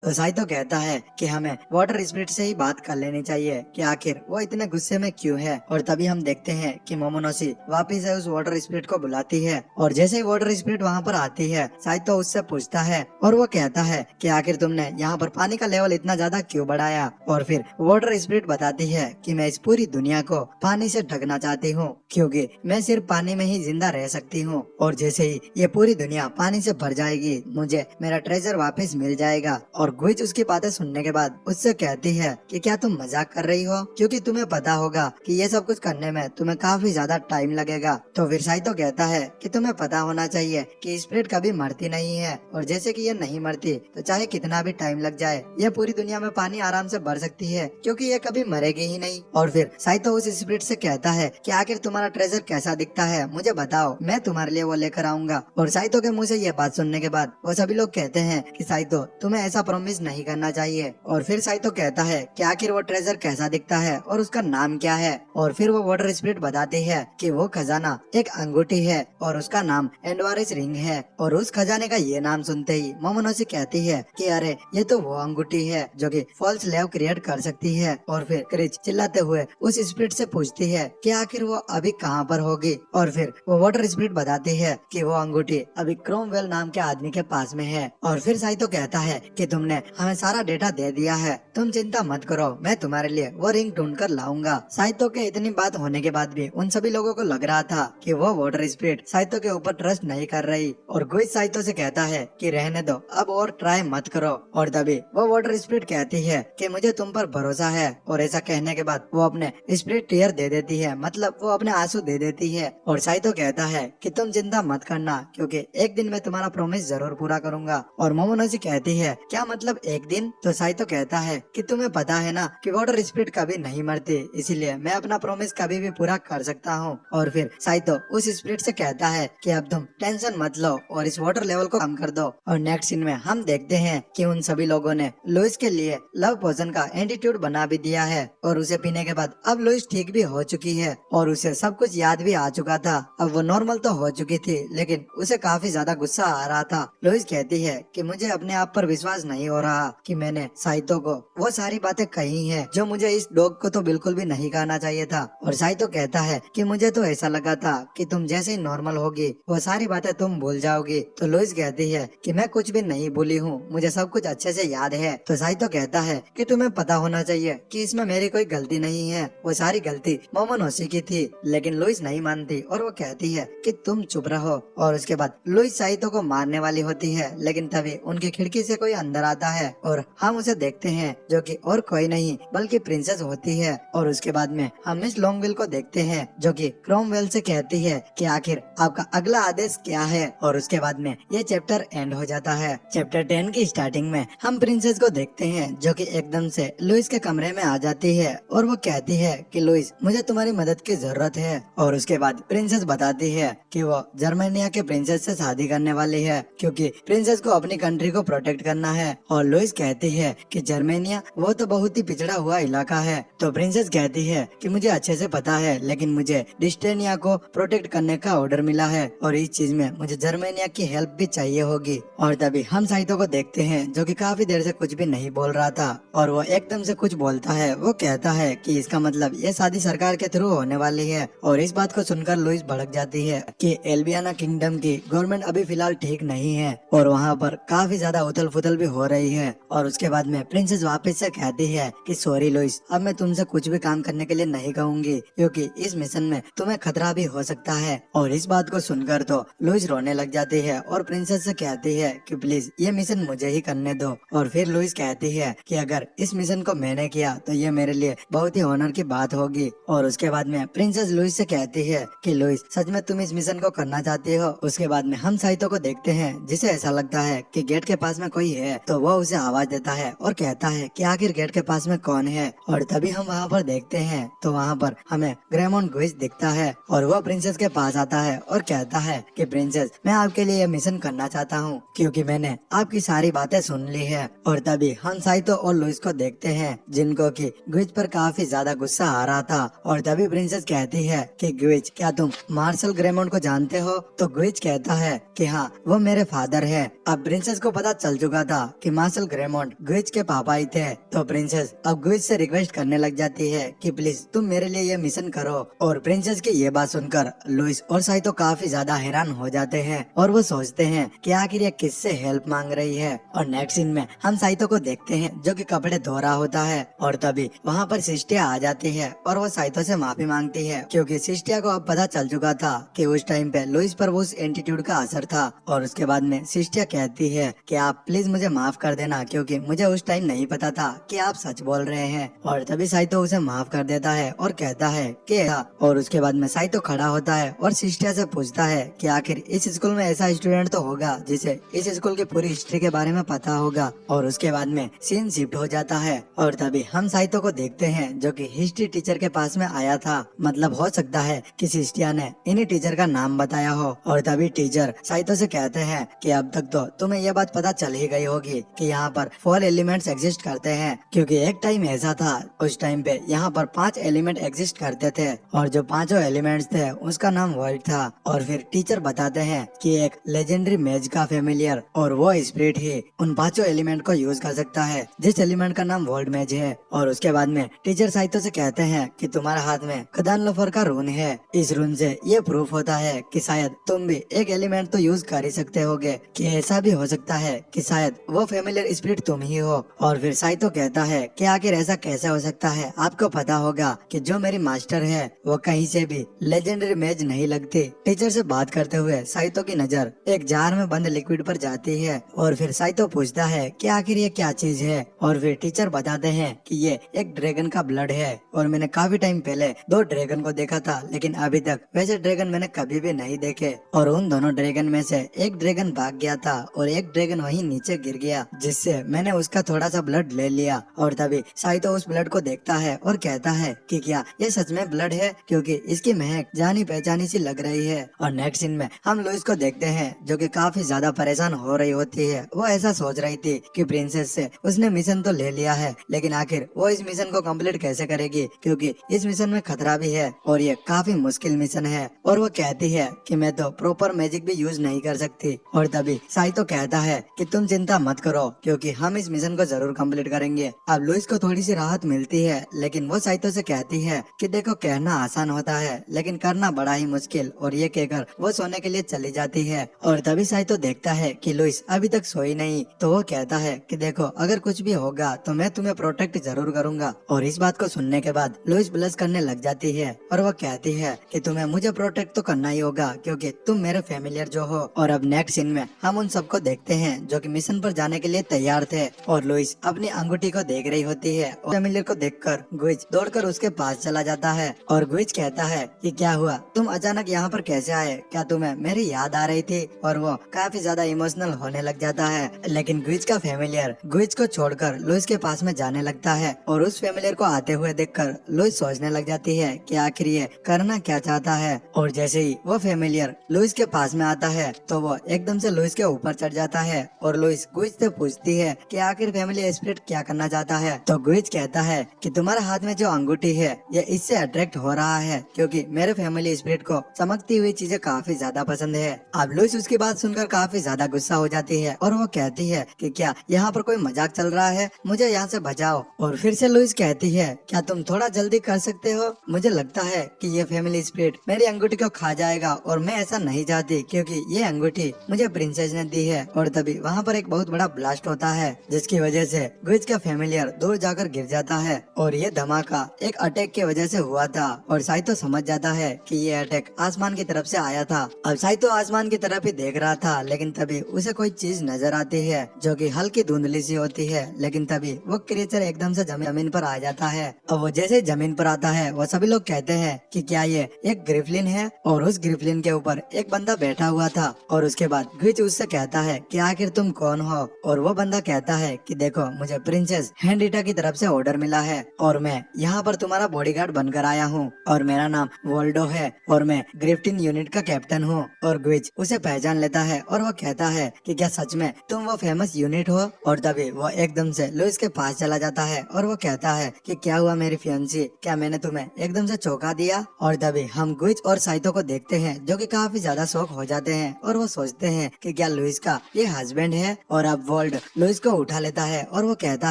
तो साइतो कहता है कि हमें वाटर स्पिरिट से ही बात कर लेनी चाहिए कि आखिर वो इतने गुस्से में क्यों है। और तभी हम देखते हैं कि मोमोनोसी वापिस से उस वाटर स्पिरिट को बुलाती है और जैसे ही वाटर स्पिरिट वहाँ पर आती है साइतो उससे पूछता है और वो कहता है कि आखिर तुमने यहाँ पर पानी का लेवल इतना ज्यादा क्यों बढ़ाया। और फिर वाटर स्पिरिट बताती है कि मैं इस पूरी दुनिया को पानी से ढकना चाहती हूँ क्योंकि मैं सिर्फ पानी में ही जिंदा रह सकती हूँ और जैसे ही ये पूरी दुनिया पानी से भर जाएगी मुझे मेरा ट्रेजर वापस मिल जाएगा। और गुइच उसकी बातें सुनने के बाद उससे कहती है कि क्या तुम मजाक कर रही हो, क्योंकि तुम्हें पता होगा कि ये सब कुछ करने में तुम्हें काफी ज्यादा टाइम लगेगा। तो फिर साइतो कहता है कि तुम्हें पता होना चाहिए कि स्पिरिट कभी मरती नहीं है और जैसे कि ये नहीं मरती तो चाहे कितना भी टाइम लग जाए ये पूरी दुनिया में पानी आराम से भर सकती है क्योंकि ये कभी मरेगी ही नहीं। और फिर साइतो उस स्पिरिट से कहता है कि आखिर तुम्हारा ट्रेजर कैसा दिखता है मुझे बताओ, मैं तुम्हारे लिए वो लेकर आऊंगा। और साइतो के मुंह से ये बात सुनने के बाद वो सभी लोग कहते हैं कि साइतो तुम्हें ऐसा प्रॉमिस नहीं करना चाहिए। और फिर साइतो कहता है कि आखिर वो ट्रेजर कैसा दिखता है और उसका नाम क्या है। और फिर वो वाटर स्पिरिट बताती है कि वो खजाना एक अंगूठी है और उसका नाम एंडवारिस रिंग है। और उस खजाने का ये नाम सुनते ही मोमोनोसी कहती है कि अरे ये तो वो अंगूठी है जो कि फॉल्स लेव क्रिएट कर सकती है। और फिर क्रिच चिल्लाते हुए उस स्पिरिट से पूछती है कि आखिर वो अभी कहाँ पर होगी। और फिर वो वाटर स्पिरिट बताती है कि वो अंगूठी अभी क्रोमवेल नाम के आदमी के पास में है। और फिर साइतो कहता है कि तुमने हमें सारा डेटा दे दिया है, तुम चिंता मत करो, मैं तुम्हारे लिए वो रिंग ढूंढ कर लाऊंगा। साइतो के इतनी बात होने के बाद भी उन सभी लोगों को लग रहा था कि वो वाटर स्पिरिट साइतो के ऊपर ट्रस्ट नहीं कर रही। और गुइच साइतो से कहता है कि रहने दो, अब और ट्राई मत करो। और तभी वो वाटर स्पिरिट कहती है कि मुझे तुम पर भरोसा है। और ऐसा कहने के बाद वो अपने स्पिरिट टीयर दे देती है, मतलब वो अपने आंसू दे देती है। और साइतो कहता है कि तुम चिंता मत करना क्योंकि एक दिन मैं तुम्हारा प्रॉमिस जरूर पूरा करूंगा। और मोमोनोसी कहती है क्या मतलब एक दिन। तो साइतो कहता है कि तुम्हें पता है ना कि वाटर स्पिरिट कभी नहीं मरती, इसीलिए मैं अपना प्रॉमिस कभी भी पूरा कर सकता हूँ। और फिर साइतो उस स्पिरिट से कहता है कि अब तुम टेंशन मत लो और इस वाटर लेवल को कम कर दो। और नेक्स्ट सीन में हम देखते हैं कि उन सभी लोगों ने लुइस के लिए लव पोशन का एंटीट्यूड बना भी दिया है और उसे पीने के बाद अब लुइस ठीक भी हो चुकी है और उसे सब कुछ याद भी आ चुका था। अब वो नॉर्मल तो हो चुकी थी लेकिन उसे काफी ज्यादा गुस्सा आ रहा था। लुइस कहती है कि मुझे अपने आप पर विश्वास नहीं हो रहा कि मैंने साइतो को वो सारी बातें कही हैं जो मुझे इस डॉग को तो बिल्कुल भी नहीं कहना चाहिए था। और साइतो कहता है कि मुझे तो ऐसा लगा था कि तुम जैसे ही नॉर्मल होगी वो सारी बातें तुम भूल जाओगी। तो लुइस कहती है कि मैं कुछ भी नहीं भूली हूँ, मुझे सब कुछ अच्छे से याद है। तो साइतो कहता है कि तुम्हें पता होना चाहिए कि इसमें मेरी कोई गलती नहीं है, वो सारी गलती मोमोनोसी की थी। लेकिन लुइस नहीं मानती और वो कहती है कि तुम चुप रहो। और उसके बाद लुइस साइतो को मारने वाली होती है लेकिन तभी उनकी खिड़की से कोई अंदर आता है और हम उसे देखते हैं जो कि और कोई नहीं बल्कि प्रिंसेस होती है। और उसके बाद में हम मिस लॉन्गविल को देखते हैं जो कि क्रोमवेल से कहती है कि आखिर आपका अगला आदेश क्या है। और उसके बाद में ये चैप्टर एंड हो जाता है। चैप्टर 10 की स्टार्टिंग में हम प्रिंसेस को देखते हैं जो कि एकदम से लुइस के कमरे में आ जाती है और वो कहती है कि लुइस मुझे तुम्हारी मदद की जरूरत है। और उसके बाद प्रिंसेस बताती है कि वो जर्मनिया के प्रिंसेस से शादी करने वाली है क्योंकि प्रिंसेस को अपनी कंट्री को प्रोटेक्ट करना है। और लुइस कहती है कि जर्मनिया वो तो बहुत ही पिछड़ा हुआ इलाका है। तो प्रिंसेस कहती है कि मुझे अच्छे से पता है लेकिन मुझे डिस्टेनिया को प्रोटेक्ट करने का ऑर्डर मिला है और इस चीज में मुझे जर्मनिया की हेल्प भी चाहिए होगी। और तभी हम साइतो को देखते हैं जो कि काफी देर से कुछ भी नहीं बोल रहा था और वो एकदम से कुछ बोलता है। वो कहता है कि इसका मतलब ये शादी सरकार के थ्रू होने वाली है। और इस बात को सुनकर लुइस भड़क जाती है कि एल्बियाना किंगडम की गवर्नमेंट अभी फिलहाल ठीक नहीं है और वहाँ पर काफी ज्यादा उथल पुथल भी हो रही है। और उसके बाद में प्रिंसेस वापस से कहती है कि सॉरी लुइस, अब मैं तुमसे कुछ भी काम करने के लिए नहीं कहूंगी क्योंकि इस मिशन में तुम्हें खतरा भी हो सकता है। और इस बात को सुनकर तो लुइस रोने लग जाती है और प्रिंसेस से कहती है कि प्लीज ये मिशन मुझे ही करने दो। और फिर लुइस कहती है कि अगर इस मिशन को मैंने किया तो ये मेरे लिए बहुत ही ऑनर की बात होगी। और उसके बाद में प्रिंसेस लुइस से कहती है कि लुइस सच में तुम इस मिशन को करना चाहती हो। उसके बाद में हम साइतो को देखते हैं जिसे ऐसा लगता है कि गेट के पास में कोई है तो वो उसे आवाज देता है और कहता है कि आखिर गेट के पास में कौन है। और तभी हम वहाँ पर देखते हैं तो वहाँ पर हमें ग्रेमोन गुइच दिखता है और वो प्रिंसेस के पास आता है और कहता है कि प्रिंसेस मैं आपके लिए ये मिशन करना चाहता हूँ क्योंकि मैंने आपकी सारी बातें सुन ली है। और तभी हम साइतो और लुइस को देखते हैं जिनको कि गुइच पर काफी ज्यादा गुस्सा आ रहा था। और तभी प्रिंसेस कहती है कि गुइच क्या तुम मार्शल ग्रेमोन को जानते हो। तो गुइच कहता है कि हाँ वो मेरे फादर है। अब प्रिंसेस को पता चल चुका था कि मार्शल ग्रेमोंड गुइच के पापा ही थे। तो प्रिंसेस अब गुइच से रिक्वेस्ट करने लग जाती है कि प्लीज तुम मेरे लिए ये मिशन करो। और प्रिंसेस की ये बात सुनकर लुइस और साइतो काफी ज्यादा हैरान हो जाते हैं और वो सोचते हैं कि आखिर ये किससे हेल्प मांग रही है। और नेक्स्ट सीन में हम साइतो को देखते हैं जो कि कपड़े धो रहा होता है और तभी वहाँ पर सिस्टिया आ जाती है और वो साइतो से माफी मांगती है क्योंकि सिस्टिया को अब पता चल चुका था कि उस टाइम पे लुइस पर उस एटीट्यूड का असर था। और उसके बाद में सिस्टिया कहती है कि आप प्लीज मुझे माफ कर देना क्योंकि मुझे उस टाइम नहीं पता था कि आप सच बोल रहे हैं। और तभी साइतो उसे माफ कर देता है और कहता है कि और उसके बाद में साइतो खड़ा होता है और सिस्टिया से पूछता है कि आखिर इस स्कूल में ऐसा स्टूडेंट तो होगा जिसे इस स्कूल की पूरी हिस्ट्री के बारे में पता होगा। और उसके बाद में सीन शिफ्ट हो जाता है और तभी हम साइतो को देखते हैं जो कि हिस्ट्री टीचर के पास में आया था। मतलब हो सकता है कि सिस्टिया ने इन्हीं टीचर का नाम बताया हो। और तभी टीचर साइतो से कहते हैं कि अब तक तो तुम्हें यह बात पता चल ही गई होगी कि यहाँ पर 4 एलिमेंट्स एग्जिस्ट करते हैं क्योंकि एक टाइम ऐसा था उस टाइम पे यहाँ पर 5 एलिमेंट एग्जिस्ट करते थे और जो पांचों एलिमेंट्स थे उसका नाम वर्ल्ड था। और फिर टीचर बताते हैं कि एक लेजेंडरी मेज का फेमिलियर और वो स्पिरिट ही उन पांचों एलिमेंट को यूज कर सकता है जिस एलिमेंट का नाम वर्ल्ड मेज है। और उसके बाद में टीचर साइतो से कहते हैं कि तुम्हारे हाथ में खदान लोफर का रून है। इस रून से ये प्रूफ होता है कि शायद तुम भी एक एलिमेंट तो यूज कर ही सकते होगे कि ऐसा भी हो सकता है कि शायद वो फेमिलियर स्पिरिट तुम ही हो। और फिर साइतो कहता है कि आखिर ऐसा कैसे हो सकता है, आपको पता होगा कि जो मेरी मास्टर है वो कहीं से भी लेजेंडरी मेज नहीं लगती। टीचर से बात करते हुए साइतो की नजर एक जार में बंद लिक्विड पर जाती है और फिर साइतो पूछता है कि आखिर ये क्या चीज है। और फिर टीचर बताते हैं कि ये एक ड्रैगन का ब्लड है और मैंने काफी टाइम पहले 2 ड्रैगन को देखा था लेकिन अभी तक वैसे ड्रैगन मैंने कभी भी नहीं देखे। और उन दोनों ड्रैगन में से एक ड्रैगन भाग गया था और एक ड्रैगन वहीं नीचे गिर गया जिससे मैंने उसका थोड़ा सा ब्लड ले लिया। और तभी साइतो उस ब्लड को देखता है और कहता है कि क्या ये सच में ब्लड है क्योंकि इसकी महक जानी पहचानी सी लग रही है। और नेक्स्ट सीन में हम लुइस को देखते हैं जो कि काफी ज्यादा परेशान हो रही होती है। वो ऐसा सोच रही थी कि प्रिंसेस से उसने मिशन तो ले लिया है लेकिन आखिर वो इस मिशन को कंप्लीट कैसे करेगी क्योंकि इस मिशन में खतरा भी है और ये काफी मुश्किल मिशन है। और वो कहती है कि मैं तो प्रॉपर मैजिक भी यूज नहीं कर सकती। और तभी साइतो कहता है कि तुम चिंता मत करो क्योंकि हम इस मिशन को जरूर कंप्लीट करेंगे। अब लुइस को थोड़ी सी राहत मिलती है लेकिन वो साइतो से कहती है कि देखो कहना आसान होता है लेकिन करना बड़ा ही मुश्किल। और ये कहकर वो सोने के लिए चली जाती है। और तभी साइतो देखता है कि लुइस अभी तक सोई नहीं तो वो कहता है कि देखो अगर कुछ भी होगा तो मैं तुम्हें प्रोटेक्ट जरूर करूंगा। और इस बात को सुनने के बाद लुइस ब्लश करने लग जाती है और वो कहती है कि तुम्हें मुझे प्रोटेक्ट तो करना ही होगा क्योंकि तुम मेरे फैमिलियर जो हो। और अब नेक्स्ट सीन में हम उन सबको देखते हैं जो कि मिशन पर जाने के लिए तैयार थे और लुइस अपनी अंगूठी को देख रही होती है और फैमिलियर को देखकर गुइच दौड़कर उसके पास चला जाता है। और गुइच कहता है कि क्या हुआ, तुम अचानक यहाँ पर कैसे आए, क्या तुम्हें मेरी याद आ रही थी। और वो काफी ज्यादा इमोशनल होने लग जाता है लेकिन गुइच का फैमिलियर गुइच को छोड़कर लुइस के पास में जाने लगता है। और उस फैमिलियर को आते हुए देखकर लुइस सोचने लग जाती है कि आखिर ये करना क्या चाहता है। और जैसे ही वो फैमिलियर लुइस के पास में आता है तो वो एकदम से लुइस के ऊपर चढ़ जाता है। और लुइस गुइच से पूछती है कि आखिर फैमिली स्पिरिट क्या करना चाहता है। तो गुइच कहता है कि तुम्हारे हाथ में जो अंगूठी है ये इससे अट्रैक्ट हो रहा है क्योंकि मेरे फैमिली स्पिरिट को चमकती हुई चीजें काफी ज्यादा पसंद है। अब लुइस उसकी बात सुनकर काफी ज्यादा गुस्सा हो जाती है और वो कहती है कि क्या यहाँ पर कोई मजाक चल रहा है, मुझे यहाँ से बचाओ। और फिर से लुइस कहती है क्या तुम थोड़ा जल्दी कर सकते हो, मुझे लगता है कि ये फैमिली स्पिरिट मेरी अंगूठी को खा जाएगा और मैं ऐसा नहीं चाहती क्योंकि ये अंगूठी मुझे प्रिंसेस ने दी है। और तभी वहाँ पर एक बहुत बड़ा ब्लास्ट होता है जिसकी वजह से गुइच का फैमिलियर दूर जाकर गिर जाता है। और ये धमाका एक अटैक की वजह से हुआ था और साइतो समझ जाता है कि ये अटैक आसमान की तरफ से आया था। अब साइतो आसमान की तरफ ही देख रहा था लेकिन तभी उसे कोई चीज नजर आती है जो कि हल्की धुंधली सी होती है लेकिन तभी वो क्रिएचर एकदम से जमीन पर आ जाता है। और वो जैसे जमीन पर आता है वो सभी लोग कहते हैं कि क्या ये एक ग्रिफलिन है। और उस ग्रिफलिन के ऊपर एक बंदा बैठा हुआ था। और उसके बाद गुइच उससे कहता है कि आखिर तुम कौन हो। और वो बंदा कहता है कि देखो मुझे प्रिंसेस हेनरिटा की तरफ से ऑर्डर मिला है और मैं यहाँ पर तुम्हारा बॉडीगार्ड बनकर आया हूँ और मेरा नाम वोल्डो है और मैं ग्रिफ्टिन यूनिट का कैप्टन हूँ। और गुइच उसे पहचान लेता है और वो कहता है कि क्या सच में तुम वो फेमस यूनिट हो। और तभी वो एकदम से लुइस के पास चला जाता है और वो कहता है कि क्या हुआ मेरी फियांसी, क्या मैंने तुम्हें एकदम से चौंका दिया। और तभी हम गुइच और साइतो को देखते हैं जो कि काफी ज्यादा शौक हो जाते हैं और वो सोचते हैं कि क्या लुइस का ये हस्बैंड है। और अब वो वॉल्ड लुइस को उठा लेता है और वो कहता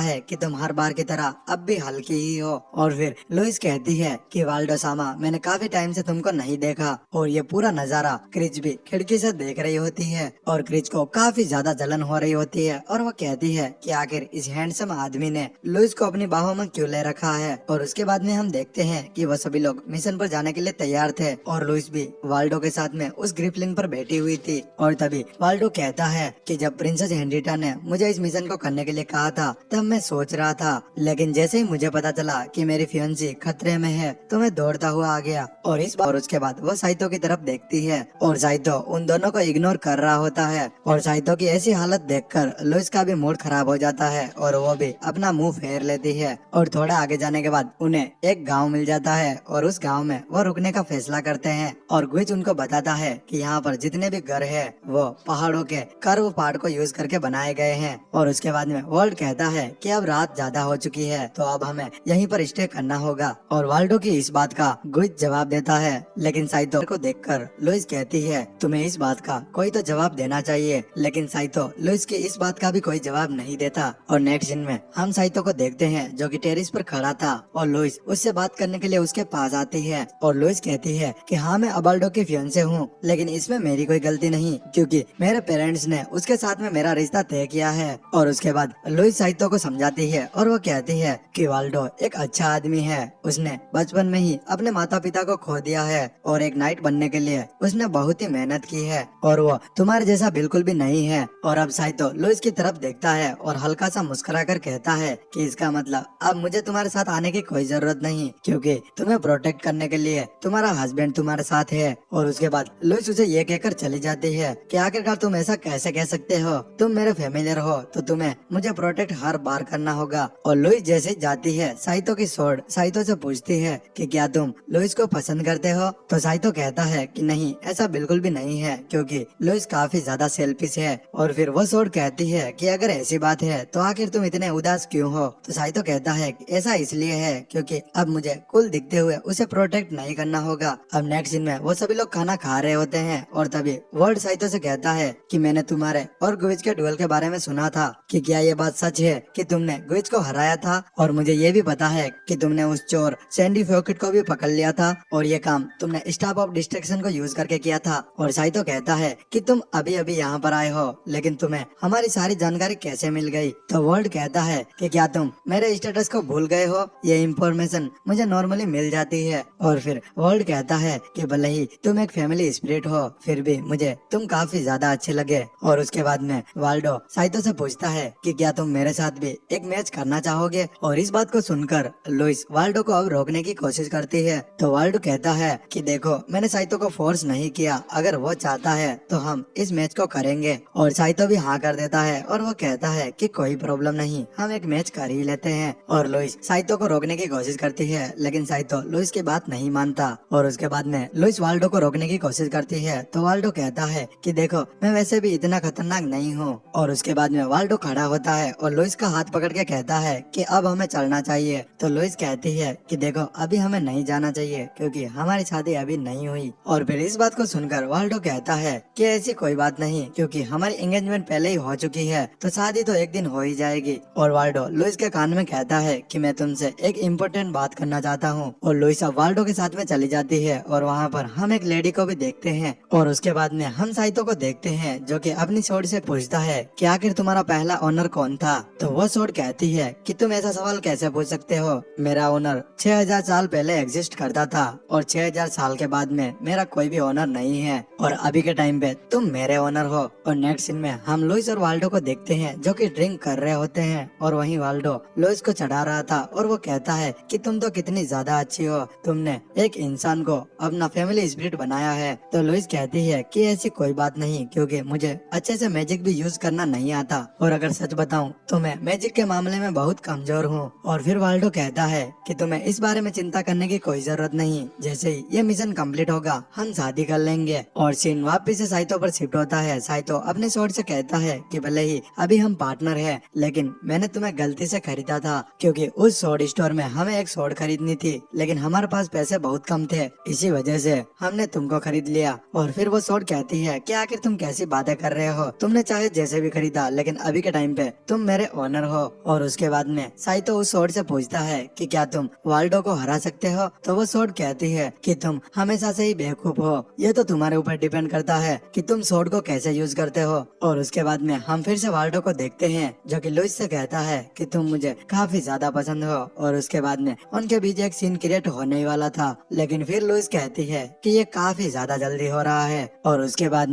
है कि तुम हर बार की तरह अब भी हल्की ही हो। और फिर लुइस कहती है कि वाल्डो सामा, मैंने काफी टाइम से तुमको नहीं देखा। और ये पूरा नजारा क्रिच भी खिड़की से देख रही होती है और क्रिच को काफी ज्यादा जलन हो रही होती है और वो कहती है कि आखिर इस हैंडसम आदमी ने लुइस को अपनी बाहों में क्यों ले रखा है। और उसके बाद में हम देखते हैं कि वो सभी लोग मिशन पर जाने के लिए तैयार थे और लुइस भी वाल्डो के साथ में उस ग्रिफलिन पर बैठी हुई थी। और तभी वाल्डो कहता है कि जब प्रिंसेस हेनरिटा ने मुझे इस मिशन को करने के लिए कहा था तब मैं सोच रहा था, लेकिन जैसे ही मुझे पता चला कि मेरी फियांसी खतरे में है तो मैं दौड़ता हुआ आ गया। और इस बार उसके बाद वो साइतो की तरफ देखती है और साइतो उन दोनों को इग्नोर कर रहा होता है। और साइतो की ऐसी हालत देखकर लुइस का भी मूड खराब हो जाता है और वो भी अपना मुंह फेर लेती है। और थोड़ा आगे जाने के बाद उन्हें एक गांव मिल जाता है और उस गांव में वो रुकने का फैसला करते हैं। और गुइच उनको बताता है कि यहाँ पर जितने भी घर है वो पहाड़ों के कर्व पार्ट को यूज करके बनाए गए हैं। और उसके बाद में वर्ल्ड कहता है कि अब रात ज्यादा हो चुकी है तो अब हमें यहीं पर स्टे करना होगा। और वाल्डो की इस बात का गुइच जवाब देता है, लेकिन साइतो को देखकर लुइस कहती है तुम्हें इस बात का कोई तो जवाब देना चाहिए। लेकिन साइतो लुइस की इस बात का भी कोई जवाब नहीं देता। और नेक्स्ट सीन में हम साइतो को देखते हैं जो कि टेरिस पर खड़ा था और लुइस उससे बात करने के लिए उसके पास आती है। और लुइस कहती है कि हाँ मैं अबाल्डो की फियांसे हूँ, लेकिन इसमें मेरी कोई गलती नहीं क्योंकि मेरे पेरेंट्स ने उसके साथ में मेरा रिश्ता तय किया है। और उसके बाद लुइस साइतो को समझाती है और वो कहती है कि वाल्डो एक अच्छा आदमी है, उसने बचपन में ही अपने माता पिता को खो दिया है और एक नाइट बनने के लिए उसने बहुत ही मेहनत की है और वो तुम्हारे जैसा बिल्कुल भी नहीं है। और अब साइतो लुइस की तरफ देखता है और हल्का सा मुस्कुरा कर कहता है कि इसका मतलब अब मुझे तुम्हारे साथ आने की कोई जरूरत नहीं क्योंकि तुम्हें प्रोटेक्ट करने के लिए तुम्हारा हस्बैंड तुम्हारे साथ है। और उसके बाद लुइस उसे ये कहकर चली जाती है कि आखिरकार तुम ऐसा कैसे कह सकते हो, तुम मेरे फैमिलियर हो तो तुम्हें मुझे प्रोटेक्ट हर बार करना होगा। और लुइस जैसे जाती है साइतो की सोर्ड साइतो से पूछती है कि क्या तुम लुइस को पसंद करते हो। तो साइतो कहता है कि नहीं, ऐसा बिल्कुल भी नहीं है क्योंकि लुइस काफी ज्यादा सेल्फिश है। और फिर वो सोर्ड कहती है कि अगर ऐसी बात है तो आखिर तुम इतने उदास क्यों हो। तो साइतो कहता है कि ऐसा इसलिए है क्योंकि अब मुझे कुल दिखते हुए उसे प्रोटेक्ट नहीं करना होगा। अब नेक्स्ट सीन में वो सभी लोग खाना खा रहे होते हैं और तभी वर्ल्ड साइतो से कहता है कि मैंने तुम्हारे और गुइच के डुएल के बारे में सुना था कि क्या ये बात सच है कि तुमने गुइच को हराया था। और मुझे ये भी पता है कि तुमने उस चोर सैंडी फॉकेट को भी पकड़ लिया था और ये काम तुमने स्टाफ ऑफ डिस्ट्रैक्शन को यूज करके किया था। और साइतो कहता है कि तुम अभी अभी यहाँ पर आए हो लेकिन तुम्हें हमारी सारी जानकारी कैसे मिल गई। तो वर्ल्ड कहता है कि क्या तुम मेरे स्टेटस को भूल गए हो, ये इन्फॉर्मेशन मुझे नॉर्मली मिल जाती है। और फिर वर्ल्ड कहता है कि भले ही तुम एक फैमिली स्पिरिट हो फिर भी मुझे तुम काफी ज्यादा अच्छे लगे। और उसके बाद में वाल्डो साइतो से पूछता है कि क्या तुम मेरे साथ भी एक मैच करना चाहोगे। और इस बात को सुनकर लुइस वाल्डो को अब रोकने की कोशिश करती है। तो वाल्डो कहता है कि देखो मैंने साइतो को फोर्स नहीं किया, अगर वो चाहता है तो हम इस मैच को करेंगे। और साइतो भी हाँ कर देता है और वो कहता है कि कोई प्रॉब्लम नहीं, हम एक मैच कर ही लेते हैं। और लुइस साइतो को रोकने की कोशिश करती है लेकिन साइतो लुइस की बात नहीं मानता। और उसके बाद में लुइस वाल्डो को रोकने की कोशिश करती है तो वाल्डो कहता है कि देखो मैं वैसे भी इतना खतरनाक नहीं हूँ। और उसके बाद में वाल्डो खड़ा होता है और लुइस का हाथ पकड़ के कहता है कि अब हमें चलना चाहिए। तो लुइस कहती है कि देखो अभी हमें नहीं जाना चाहिए क्योंकि हमारी शादी अभी नहीं हुई। और फिर इस बात को सुनकर वाल्डो कहता है कि ऐसी कोई बात नहीं क्योंकि हमारी एंगेजमेंट पहले ही हो चुकी है तो शादी तो एक दिन हो ही जाएगी। और वाल्डो लुइस के कान में कहता है कि मैं तुमसे एक इम्पोर्टेंट बात करना चाहता हूँ। और लुइस अब वाल्डो के साथ में चली जाती है और वहाँ पर हम एक लेडी को भी देखते हैं। और उसके बाद में हम साइतो को देखते हैं जो कि अपनी सोर्ड से पूछता है कि आखिर तुम्हारा पहला ओनर कौन था। तो वो सोर्ड कहती है कि तुम ऐसा सवाल कैसे पूछ सकते हो, मेरा ओनर 6000 साल पहले एग्जिस्ट करता था और 6000 साल के बाद में मेरा कोई भी ओनर नहीं है और अभी के टाइम पे तुम मेरे ओनर हो। और नेक्स्ट सीन में हम लुइस और वाल्डो को देखते हैं जो कि ड्रिंक कर रहे होते हैं और वहीं वाल्डो लुइस को चढ़ा रहा था और वो कहता है कि तुम तो कितनी ज्यादा अच्छी हो, तुमने एक इंसान को अपना फैमिली स्पिरिट बनाया है। तो लुइस कहती है कि ऐसी कोई बात नहीं क्योंकि मुझे अच्छे से मैजिक भी यूज करना नहीं आता और अगर सच बताऊं तो मैं मैजिक के मामले में बहुत कमजोर हूँ। और फिर वाल्डो कहता है कि तुम्हें इस बारे में चिंता करने की कोई जरूरत नहीं, जैसे ही ये मिशन कंप्लीट होगा हम शादी कर लेंगे। और सीन वापस से साइतो पर शिफ्ट होता है। साइतो अपने सोर्ड से कहता है कि भले ही अभी हम पार्टनर हैं लेकिन मैंने तुम्हें गलती से खरीदा था क्योंकि उस सोर्ड स्टोर में हमें एक सोर्ड खरीदनी थी लेकिन हमारे पास पैसे बहुत कम थे, इसी वजह से हमने तुमको खरीद लिया। और फिर वो सोर्ड कहती है कि आखिर तुम कैसी बातें कर रहे हो, तुमने चाहे जैसे भी खरीदा था, लेकिन अभी के टाइम पे तुम मेरे ओनर हो। और उसके बाद में साइतो उस स्वॉर्ड से पूछता है कि क्या तुम वाल्डो को हरा सकते हो। तो वो स्वॉर्ड कहती है कि तुम हमेशा से ही बेवकूफ हो, ये तो तुम्हारे ऊपर डिपेंड करता है कि तुम स्वॉर्ड को कैसे यूज करते हो। और उसके बाद में हम फिर से वाल्डो को देखते हैं जो कि लुइस से कहता है कि तुम मुझे काफी ज्यादा पसंद हो। और उसके बाद में उनके बीच एक सीन क्रिएट होने ही वाला था, लेकिन फिर लुइस कहती है कि ये काफी ज्यादा जल्दी हो रहा है। और उसके बाद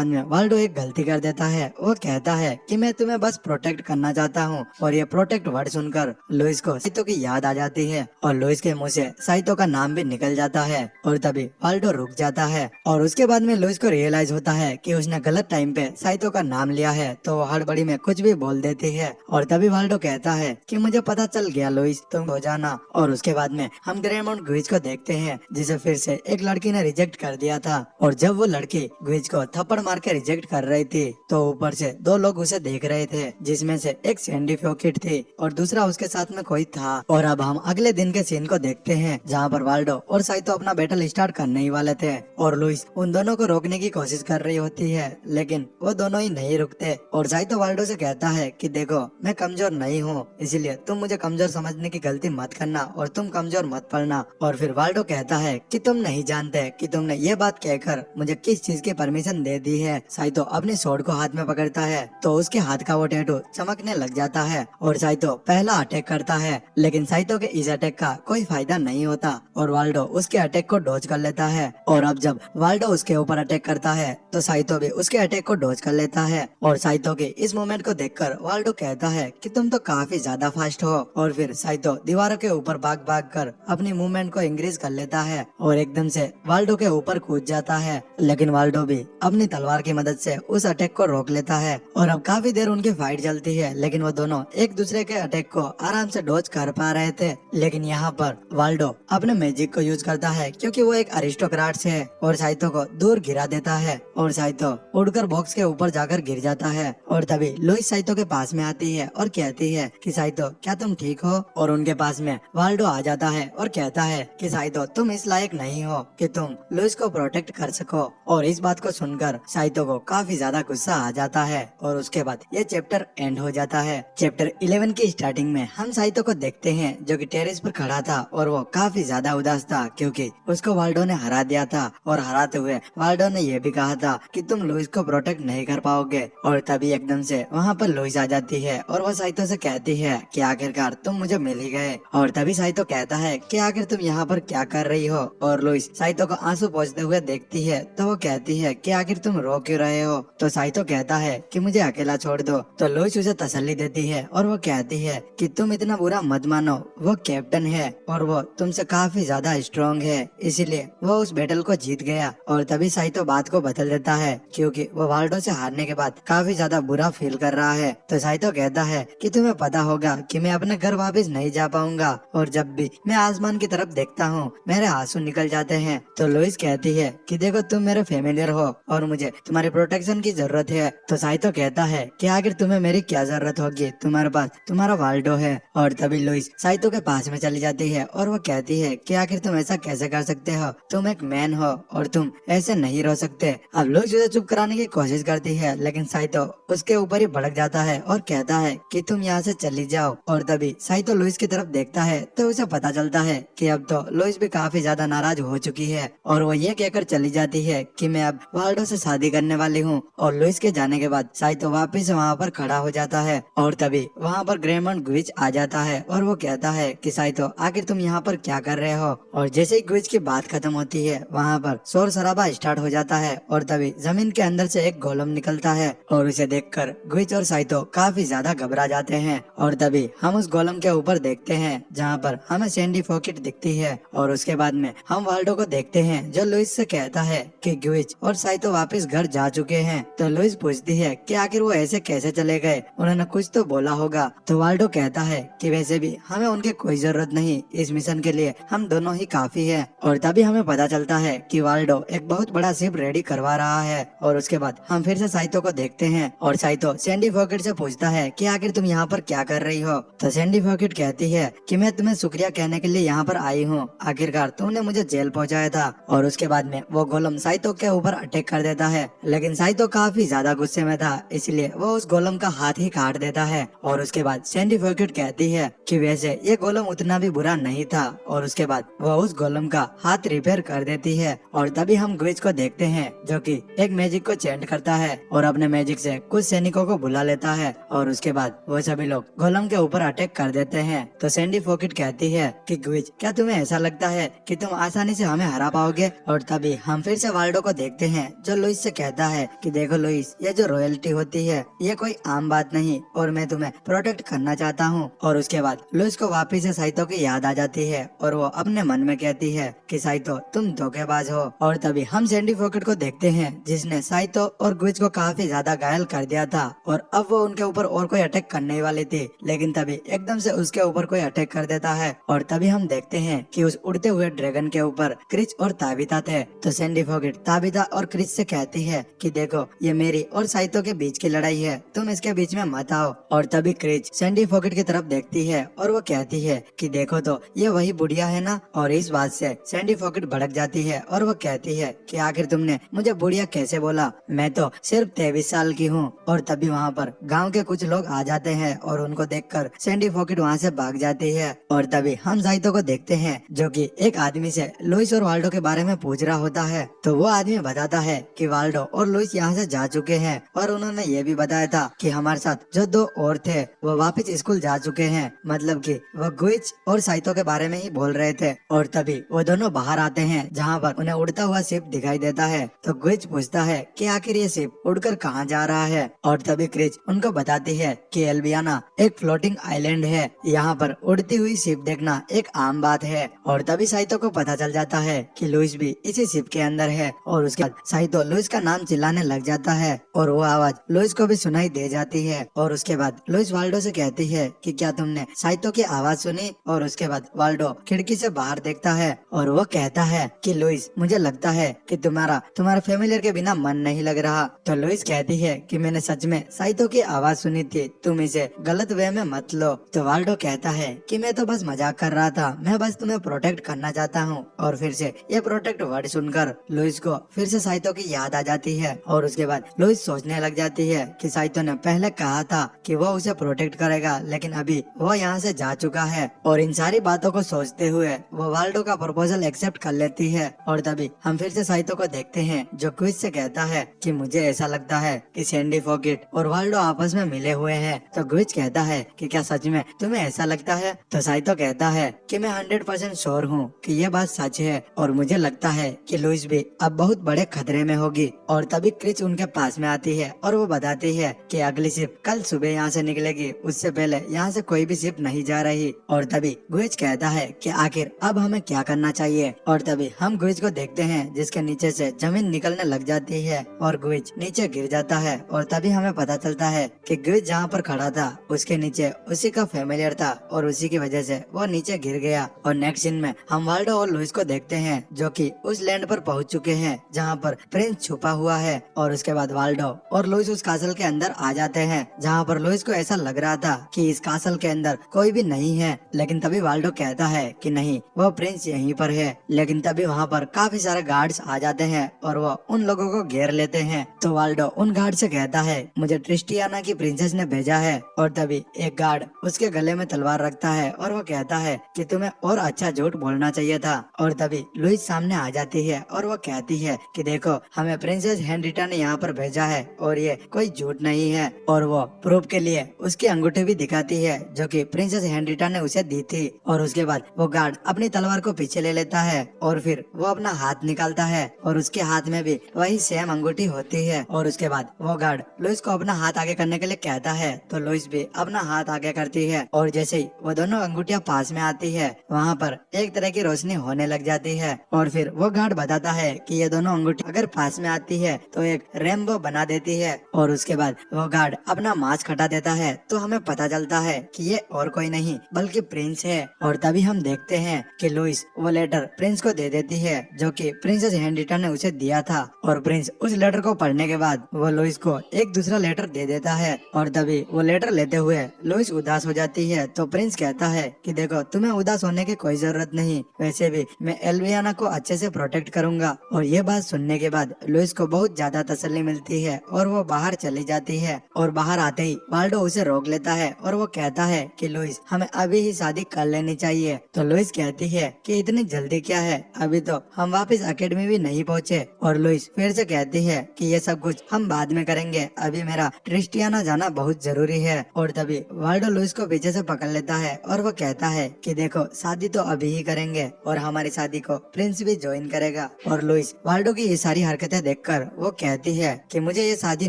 में वाल्डो एक गलती कर देता है। वो कहता है कि मैं तुम्हें बस प्रोटेक्ट करना चाहता हूँ। और ये प्रोटेक्ट वर्ड सुनकर लुइस को साइतो की याद आ जाती है और लुइस के मुंह से साइतो का नाम भी निकल जाता है। और तभी वाल्डो रुक जाता है और उसके बाद में लुइस को रियलाइज होता है कि उसने गलत टाइम पे साइतो का नाम लिया है, तो वो हड़बड़ी में कुछ भी बोल देती है। और तभी वाल्डो कहता है कि मुझे पता चल गया लुइस, तुम हो जाना। और उसके बाद में हम ग्रेमोंड ग्विज को देखते हैं जिसे फिर से एक लड़की ने रिजेक्ट कर दिया था। और जब वो लड़की ग्विज को थप्पड़ मार के रिजेक्ट कर रही थी तो ऊपर से दो लोग उसे देख रहे थे, जिसमें से एक सैंडी फोकिट थी और दूसरा उसके साथ में कोई था। और अब हम अगले दिन के सीन को देखते हैं जहाँ पर वाल्डो और साइतो अपना बैटल स्टार्ट करने ही वाले थे और लुइस उन दोनों को रोकने की कोशिश कर रही होती है, लेकिन वो दोनों ही नहीं रुकते। और साइतो वाल्डो से कहता है कि देखो मैं कमजोर नहीं हूँ, इसलिए तुम मुझे कमजोर समझने की गलती मत करना और तुम कमजोर मत पड़ना। और फिर वाल्डो कहता है कि तुम नहीं जानते कि तुमने ये बात कहकर मुझे किस चीज की परमिशन दे दी है। साइतो अपनी स्वॉर्ड को हाथ में पकड़ता है तो उसके हाथ का वो टैटू चमकने लग जाता है और साइतो पहला अटैक करता है, लेकिन साइतो के इस अटैक का कोई फायदा नहीं होता और वाल्डो उसके अटैक को डॉज कर लेता है। और अब जब वाल्डो उसके ऊपर अटैक करता है तो साइतो भी उसके अटैक को डॉज कर लेता है। और साइतो के इस मूवमेंट को देखकर वाल्डो कहता है कि तुम तो काफी ज्यादा फास्ट हो। और फिर साइतो दीवारों के ऊपर भाग भाग कर अपनी मूवमेंट को इंक्रीज कर लेता है और एकदम से वाल्डो के ऊपर कूद जाता है, लेकिन वाल्डो भी अपनी तलवार की मदद से उस अटैक को रोक लेता है। और अब काफी देर उनकी फाइट चलती है, लेकिन वो दोनों एक दूसरे के अटैक को आराम से डॉज कर पा रहे थे। लेकिन यहाँ पर वाल्डो अपने मैजिक को यूज करता है क्योंकि वो एक अरिस्टोक्रेट है और साइतो को दूर गिरा देता है और साइतो उड़कर बॉक्स के ऊपर जाकर गिर जाता है। और तभी लुइस साइतो के पास में आती है और कहती है कि साइतो क्या तुम ठीक हो। और उनके पास में वाल्डो आ जाता है और कहता है कि साइतो तुम इस लायक नहीं हो कि तुम लुइस को प्रोटेक्ट कर सको। और इस बात को सुनकर साइतो को काफी ज्यादा गुस्सा आ जाता है और उसके बाद ये चैप्टर एंड हो जाता है। चैप्टर 11 की स्टार्टिंग में हम साइतो को देखते हैं जो कि टेरेस पर खड़ा था और वो काफी ज्यादा उदास था क्योंकि उसको वाल्डो ने हरा दिया था। और हराते हुए वाल्डो ने ये भी कहा था कि तुम लुइस को प्रोटेक्ट नहीं कर पाओगे। और तभी एकदम से वहाँ पर लुइस आ जाती है और वो साइतो से कहती है कि आखिरकार तुम मुझे मिल ही गए। और तभी साइतो कहता है कि आखिर तुम यहाँ पर क्या कर रही हो। और लुइस साइतो को आंसू पोंछते हुए देखती है तो वो कहती है कि आखिर तुम रो क्यों रहे हो। तो साइतो कहता है कि मुझे अकेला छोड़ दो। तो लुइस उसे तसल्ली देती है और वो कहती है कि तुम इतना बुरा मत मानो, वो कैप्टन है और वो तुमसे काफी ज्यादा स्ट्रॉन्ग है, इसीलिए वो उस बैटल को जीत गया। और तभी साइतो बात को बदल देता है क्योंकि वो वाल्डो से हारने के बाद काफी ज्यादा बुरा फील कर रहा है। तो साइतो कहता है कि तुम्हें पता होगा कि मैं अपने घर वापस नहीं जा पाऊंगा और जब भी मैं आसमान की तरफ देखता हूँ मेरे आंसू निकल जाते हैं। तो लुइस कहती है कि देखो तुम मेरे फेमिलियर हो और मुझे तुम्हारी प्रोटेक्शन की जरूरत है। तो साइतो कहता है कि आखिर तुम्हें मेरी क्या जरूरत होगी, तुम्हारे पास तुम्हारा वाल्डो है। और तभी लुइस साइतो के पास में चली जाती है और वो कहती है कि आखिर तुम ऐसा कैसे कर सकते हो, तुम एक मैन हो और तुम ऐसे नहीं रो सकते। अब लुइस उसे चुप कराने की कोशिश करती है, लेकिन साइतो उसके ऊपर ही भड़क जाता है और कहता है कि तुम यहाँ से चली जाओ। और तभी साइतो लुइस की तरफ देखता है तो उसे पता चलता है कि अब तो लुइस भी काफी ज्यादा नाराज हो चुकी है और वो ये कहकर चली जाती है कि मैं अब वाल्डो से शादी करने वाली हूँ। और लुइस के जाने के बाद साइतो वापस वहाँ पर खड़ा हो जाता है और तभी वहाँ पर ग्रेमोंड ग्विच आ जाता है और वो कहता है कि साइतो आखिर तुम यहाँ पर क्या कर रहे हो। और जैसे ही ग्विच की बात खत्म होती है वहाँ पर शोर शराबा स्टार्ट हो जाता है और तभी जमीन के अंदर से एक गोलम निकलता है और उसे देखकर ग्विच और साइतो काफी ज्यादा घबरा जाते हैं। और तभी हम उस गोलम के ऊपर देखते हैं जहाँ पर हमें सैंडी फोकिट दिखती है। और उसके बाद में हम वाल्डो को देखते हैं जो लुइस से कहता है कि ग्विच और साइतो वापस घर जा चुके हैं। तो लुइस पूछती है कि आखिर वो ऐसे कैसे चले गए, उन्होंने कुछ तो बोला होगा। तो वाल्डो कहता है कि वैसे भी हमें उनकी कोई जरूरत नहीं, इस मिशन के लिए हम दोनों ही काफी है। और तभी हमें पता चलता है कि वाल्डो एक बहुत बड़ा शिप रेडी करवा रहा है। और उसके बाद हम फिर से साइतो को देखते हैं और साइतो सैंडी फोकिट से पूछता है कि आखिर तुम यहाँ पर क्या कर रही हो। तो सैंडी फोकिट कहती है कि मैं तुम्हें शुक्रिया कहने के लिए यहाँ पर आई हूँ, आखिरकार तुमने मुझे जेल पहुँचाया था। और उसके बाद में वो गोलम साइतो के ऊपर अटैक कर देता है, लेकिन साइतो काफी ज्यादा गुस्से में था इसलिए वो उस गोलम का हाथ ही काट देता है। और उसके बाद सैंडी फॉकेट कहती है कि वैसे ये गोलम उतना भी बुरा नहीं था, और उसके बाद वो उस गोलम का हाथ रिपेयर कर देती है। और तभी हम ग्विच को देखते हैं जो कि एक मैजिक को चेंट करता है और अपने मैजिक से कुछ सैनिकों को बुला लेता है, और उसके बाद वो सभी लोग गोलम के ऊपर अटैक कर देते हैं। तो सैंडी फॉकेट कहती है कि ग्विच, क्या तुम्हें ऐसा लगता है कि तुम आसानी से हमें हरा पाओगे? और तभी हम फिर से वाल्डो को देखते हैं जो लुइस से कहता है कि देखो लुइस, ये जो रॉयल्टी होती है ये कोई आम बात नहीं, और मैं तुम्हें प्रोटेक्ट करना चाहता हूँ। और उसके बाद लुइस को वापिस से साइतो की याद आ जाती है और वो अपने मन में कहती है कि साइतो, तुम धोखेबाज हो। और तभी हम सैंडी फॉकेट को देखते हैं जिसने साइतो और ग्विच को काफी ज्यादा घायल कर दिया था, और अब वो उनके ऊपर और कोई अटैक करने वाली थी, लेकिन तभी एकदम से उसके ऊपर कोई अटैक कर देता है। और तभी हम देखते हैं कि उस उड़ते हुए ड्रैगन के ऊपर क्रिच और ताबिता थे। तो सैंडी फॉकेट ताबिता और क्रिच से कहती है कि देखो, ये मेरी और साइतो के बीच की लड़ाई है, तुम इसके बीच में मत आओ। और तभी क्रिच सैंडी फॉकेट की तरफ देखती है और वो कहती है कि देखो तो ये वही बुढ़िया है ना। और इस बात से सैंडी फॉकेट भड़क जाती है और वो कहती है कि आखिर तुमने मुझे बुढ़िया कैसे बोला, मैं तो सिर्फ 23 साल की हूँ। और तभी वहाँ पर गांव के कुछ लोग आ जाते हैं और उनको देखकर सैंडी फॉकेट वहाँ से भाग जाती है। और तभी हम साइतो को देखते हैं जो कि एक आदमी से लुइस और वाल्डो के बारे में पूछ रहा होता है। तो वो आदमी बताता है कि वाल्डो और लुइस यहाँ से जा चुके हैं, और उन्होंने ये भी बताया था कि हमारे साथ जो 2 और थे वो वापस स्कूल जा चुके हैं, मतलब कि वो ग्विच और साइतो के बारे में ही बोल रहे थे। और तभी वो दोनों बाहर आते हैं जहाँ पर उन्हें उड़ता हुआ शिप दिखाई देता है। तो ग्विच पूछता है कि आखिर ये शिप उड़कर कहाँ जा रहा है। और तभी क्रिच उनको बताती है कि एल्बियाना एक फ्लोटिंग आइलैंड है, यहाँ पर उड़ती हुई शिप देखना एक आम बात है। और तभी साइतो को पता चल जाता है कि लुइस भी इसी शिप के अंदर है। और उसके बाद साइतो लुइस का नाम चिल्लाने लग जाता है और वो आवाज लुइस को भी सुनाई दे जाती है। और उसके बाद लुइस वाल्डो से कहती है कि क्या तुमने साइतो की आवाज सुनी? और उसके बाद वाल्डो खिड़की से बाहर देखता है और वो कहता है कि लुइस, मुझे लगता है कि तुम्हारा फैमिलियर के बिना मन नहीं लग रहा। तो लुइस कहती है कि मैंने सच में साइतो की आवाज सुनी थी, तुम इसे गलत वे में मत लो। तो वाल्डो कहता है कि मैं तो बस मजाक कर रहा था, मैं बस तुम्हें प्रोटेक्ट करना चाहता हूँ। और फिर से ये प्रोटेक्ट वर्ड सुनकर लुइस को फिर से साइतो की याद आ जाती है। और उसके बाद लुइस सोचने लग जाती है कि साइतो ने पहले कहा था कि वो उसे प्रोटेक्ट करेगा, लेकिन अभी वो यहाँ से जा चुका है। और इन सारी बातों को सोचते हुए वो वाल्डो का प्रपोजल एक्सेप्ट कर लेती है। और तभी हम फिर से साइतो को देखते हैं जो क्विज से कहता है कि मुझे ऐसा लगता है कि सैंडी फॉकेट और वाल्डो आपस में मिले हुए हैं। तो क्विज कहता है कि क्या सच में तुम्हें ऐसा लगता है? तो साइतो कहता है कि मैं 100% श्योर हूँ कि ये बात सच है, और मुझे लगता है कि लुइस भी अब बहुत बड़े खतरे में होगी। और तभी क्रिच उनके पास में आती है और वो बताती है कि अगली शिप कल सुबह यहाँ से निकलेगी, उससे पहले यहाँ से कोई भी शिप नहीं जा रही। और तभी ग्विच कहता है कि आखिर अब हमें क्या करना चाहिए। और तभी हम ग्विच को देखते हैं जिसके नीचे से जमीन निकलने लग जाती है और ग्विच नीचे गिर जाता है। और तभी हमें पता चलता है कि ग्विच जहाँ पर खड़ा था उसके नीचे उसी का फैमिलियर था, और उसी की वजह से वो नीचे गिर गया। और नेक्स्ट सीन में हम वाल्डो और लुइस को देखते हैं जो कि उस लैंड पर पहुंच चुके हैं जहाँ पर प्रिंस छुपा हुआ है। और उसके बाद वाल्डो और लुइस उस कासल के अंदर आ जाते हैं जहाँ पर लुइस को ऐसा लग रहा था कि इस कासल के अंदर कोई भी नहीं है, लेकिन तभी वाल्डो कहता है कि नहीं, वो प्रिंस यहीं पर है। लेकिन तभी वहाँ पर काफी सारे गार्ड्स आ जाते हैं और वो उन लोगों को घेर लेते हैं। तो वाल्डो उन गार्ड से कहता है मुझे ट्रिस्टियाना की प्रिंसेस ने भेजा है। और तभी एक गार्ड उसके गले में तलवार रखता है और वो कहता है कि तुम्हें और अच्छा झूठ बोलना चाहिए था। और तभी लुइस सामने आ जाती है और वो कहती है कि देखो, हमें प्रिंसेस हेनरिटा ने यहाँ पर भेजा है और ये कोई झूठ नहीं है। और वो प्रूफ के लिए उसकी अंगूठी भी दिखाती है जो कि प्रिंसेस हेनरिटा ने उसे दी थी। और उसके बाद वो गार्ड अपनी तलवार को पीछे ले लेता है और फिर वो अपना हाथ निकालता है और उसके हाथ में भी वही सेम अंगूठी होती है। और उसके बाद वो गार्ड लुइस को अपना हाथ आगे करने के लिए कहता है तो लुइस भी अपना हाथ आगे करती है। और जैसे ही वो दोनों अंगूठियां पास में आती है वहाँ पर एक तरह की रोशनी होने लग जाती है। और फिर वो गार्ड बताता है कि ये दोनों अंगूठी अगर पास में आती है तो एक रेनबो बना देती है। और उसके बाद वो गार्ड अपना मास्क हटा देता है तो हमें पता चलता है कि ये और कोई नहीं बल्कि प्रिंस है। और तभी हम देखते हैं कि लुइस वो लेटर प्रिंस को दे देती है जो कि प्रिंसेस हेनरिटा ने उसे दिया था। और प्रिंस उस लेटर को पढ़ने के बाद वो लुइस को एक दूसरा लेटर दे देता है। और तभी वो लेटर लेते हुए लुइस उदास हो जाती है। तो प्रिंस कहता है कि देखो, तुम्हें उदास होने की कोई जरूरत नहीं, वैसे भी मैं एल्वियाना को अच्छे से प्रोटेक्ट करूंगा। और ये बात सुनने के बाद लुइस को बहुत ज्यादा तसल्ली मिलती है और वो वो बाहर चली जाती है और बाहर आते ही वाल्डो उसे रोक लेता है और वो कहता है कि लुइस हमें अभी ही शादी कर लेनी चाहिए। तो लुइस कहती है कि इतनी जल्दी क्या है, अभी तो हम वापस एकेडमी भी नहीं पहुँचे। और लुइस फिर से कहती है कि ये सब कुछ हम बाद में करेंगे, अभी मेरा ट्रिस्टियाना जाना बहुत जरूरी है। और तभी वाल्डो लुइस को पीछे से पकड़ लेता है और वो कहता है कि देखो शादी तो अभी ही करेंगे और हमारी शादी को प्रिंस भी ज्वाइन करेगा। और लुइस वाल्डो की ये सारी हरकतें देखकर वो कहती है कि मुझे ये शादी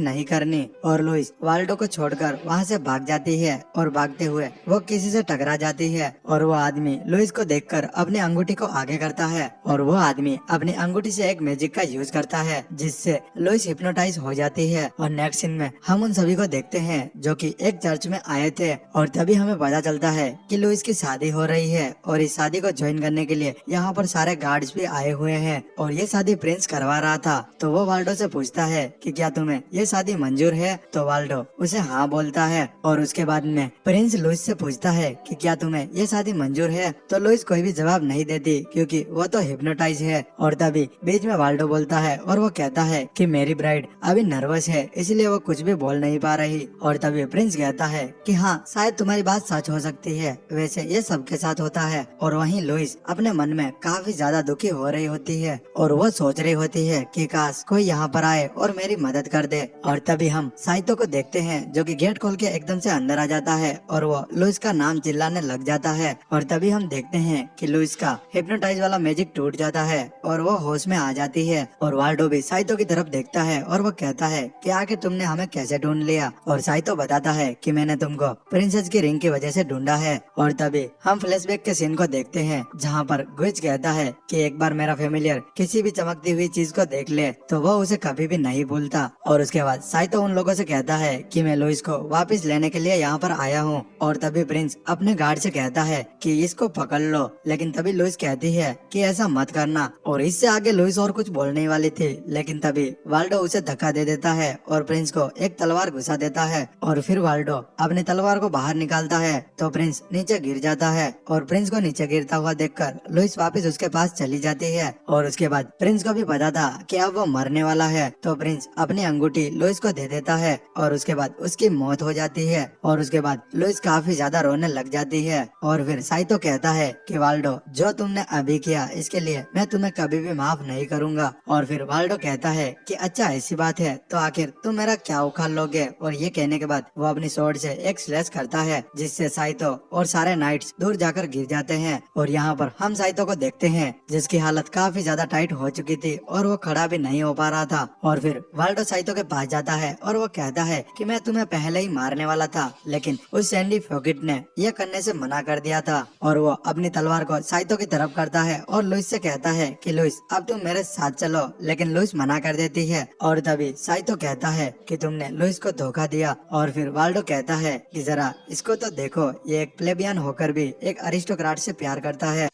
नहीं करनी। और लुइस वाल्डो को छोड़कर वहाँ से भाग जाती है और भागते हुए वो किसी से टकरा जाती है। और वो आदमी लुइस को देखकर अपनी अंगूठी को आगे करता है और वो आदमी अपनी अंगूठी से एक मैजिक का यूज करता है जिससे लुइस हिप्नोटाइज हो जाती है। और नेक्स्ट सीन में हम उन सभी को देखते हैं जो कि एक चर्च में आए थे और तभी हमें पता चलता है कि लुइस की शादी हो रही है और इस शादी को ज्वाइन करने के लिए यहाँ पर सारे गार्ड्स भी आए हुए हैं और ये शादी प्रिंस करवा रहा था। तो वो वाल्डो से पूछता है कि क्या तुम्हें ये शादी मंजूर है, तो वाल्डो उसे हाँ बोलता है। और उसके बाद में प्रिंस लुइस से पूछता है कि क्या तुम्हें ये शादी मंजूर है, तो लुइस कोई भी जवाब नहीं देती क्योंकि वो तो हिप्नोटाइज है। और तभी बीच में वाल्डो बोलता है और वो कहता है कि मेरी ब्राइड अभी नर्वस है इसलिए वो कुछ भी बोल नहीं पा रही। और तभी प्रिंस कहता है कि हाँ शायद तुम्हारी बात सच हो सकती है, वैसे ये सबके साथ होता है। और वहीं लुइस अपने मन में काफी ज्यादा दुखी हो रही होती है और वो सोच रही होती है कि काश कोई यहाँ पर आए और मेरी मदद कर दे। और तभी हम साइतो को देखते हैं जो कि गेट खोल के एकदम से अंदर आ जाता है और वो लुइस का नाम चिल्लाने लग जाता है। और तभी हम देखते हैं कि लुइस का हिप्नोटाइज वाला मैजिक टूट जाता है और वो होश में आ जाती है। और वाल्डो भी साइतो की तरफ देखता है और वो कहता है कि आखिर तुमने हमें कैसे ढूंढ लिया। और साइतो बताता है कि मैंने तुमको प्रिंसेस की रिंग की वजह से ढूंढा है। और तभी हम फ्लैशबैक के सीन को देखते हैं जहाँ पर गुइच कहता है कि एक बार मेरा फेमिलियर किसी भी चमकती हुई चीज को देख ले तो वो उसे कभी भी नहीं भूलता। और उसके बाद साइतो उन लोगों से कहता है कि मैं लुइस को वापस लेने के लिए यहाँ पर आया हूँ। और तभी प्रिंस अपने गार्ड से कहता है कि इसको पकड़ लो, लेकिन तभी लुइस कहती है कि ऐसा मत करना। और इससे आगे लुइस और कुछ बोलने वाली थी लेकिन तभी वाल्डो उसे धक्का दे देता है और प्रिंस को एक तलवार घुसा देता है। और फिर वाल्डो अपनी तलवार को बाहर निकालता है तो प्रिंस नीचे गिर जाता है। और प्रिंस को नीचे गिरता हुआ देखकर लुइस वापस उसके पास चली जाती है। और उसके बाद प्रिंस को भी पता था कि अब वो मरने वाला है तो प्रिंस अपनी अंगूठी लुइस को दे देता है और उसके बाद उसकी मौत हो जाती है। और उसके बाद लुइस काफी ज्यादा रोने लग जाती है। और फिर साइतो कहता है कि वाल्डो जो तुमने अभी किया इसके लिए मैं तुम्हें कभी भी माफ नहीं करूंगा। और फिर वाल्डो कहता है कि अच्छा ऐसी बात है तो आखिर तुम मेरा क्या उखाड़ लोगे। और ये कहने के बाद वो अपनी स्वॉर्ड से एक स्लैश करता है जिससे साइतो और सारे नाइट्स दूर जाकर गिर जाते हैं। और यहाँ पर हम साइतो को देखते हैं जिसकी हालत काफी ज्यादा टाइट हो चुकी थी और वो खड़ा भी नहीं हो पा रहा था। और फिर वाल्डो साइतो के पास जाता है और वो कहता है कि मैं तुम्हें पहले ही मारने वाला था लेकिन उस सैंडी फोगिट ने ये करने से मना कर दिया था। और वो अपनी तलवार को साइतो की तरफ करता है और लुइस से कहता है कि लुइस अब तुम मेरे साथ चलो, लेकिन लुइस मना कर देती है। और तभी साइतो कहता है कि तुमने लुइस को धोखा दिया। और फिर वाल्डो कहता है कि जरा इसको तो देखो, ये एक प्लेबियन होकर भी एक अरिस्टोक्रेट से प्यार करता है।